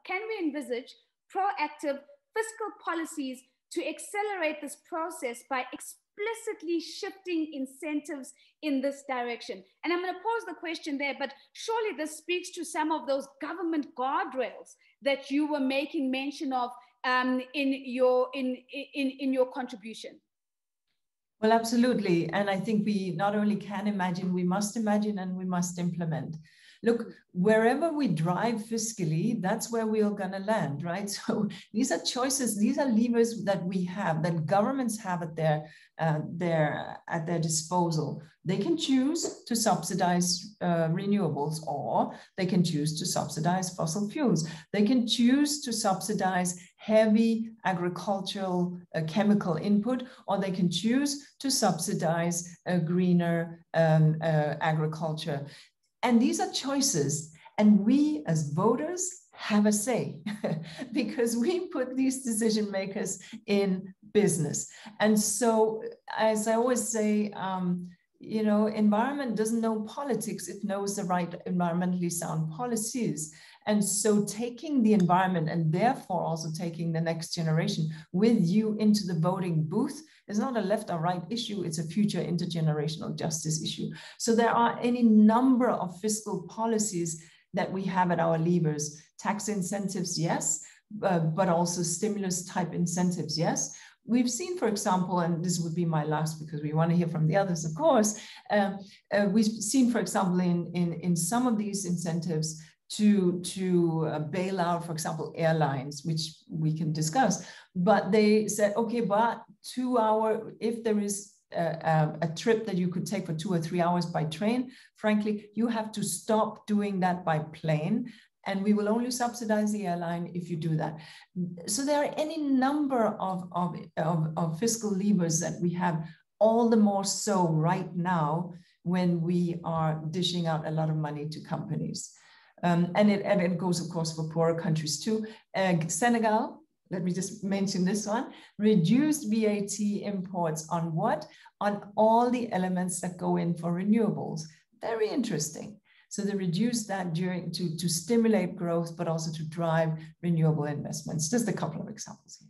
can we envisage proactive fiscal policies to accelerate this process by explicitly shifting incentives in this direction? And I'm going to pause the question there, but surely this speaks to some of those government guardrails that you were making mention of in your contribution. Well, absolutely. And I think we not only can imagine, we must imagine and we must implement. Look, wherever we drive fiscally, that's where we are going to land, right? So these are choices, these are levers that we have, that governments have at their disposal. They can choose to subsidize renewables, or they can choose to subsidize fossil fuels. They can choose to subsidize heavy agricultural chemical input, or they can choose to subsidize greener agriculture. And these are choices, and we as voters have a say because we put these decision makers in business. And so, as I always say, you know, environment doesn't know politics, it knows the right environmentally sound policies. And so taking the environment, and therefore also taking the next generation with you into the voting booth, is not a left or right issue, it's a future intergenerational justice issue. So there are any number of fiscal policies that we have at our levers. Tax incentives, yes, but also stimulus type incentives, yes. We've seen, for example, and this would be my last because we want to hear from the others, of course, we've seen, for example, in some of these incentives to bail out, for example, airlines, which we can discuss, but they said, okay, but 2 hour, if there is a trip that you could take for 2 or 3 hours by train, frankly, you have to stop doing that by plane. And we will only subsidize the airline if you do that. So there are any number of fiscal levers that we have, all the more so right now when we are dishing out a lot of money to companies. And it goes, of course, for poorer countries too. Senegal, let me just mention this one, reduced VAT imports on what? On all the elements that go in for renewables. Very interesting. So they reduced that to stimulate growth, but also to drive renewable investments. Just a couple of examples here.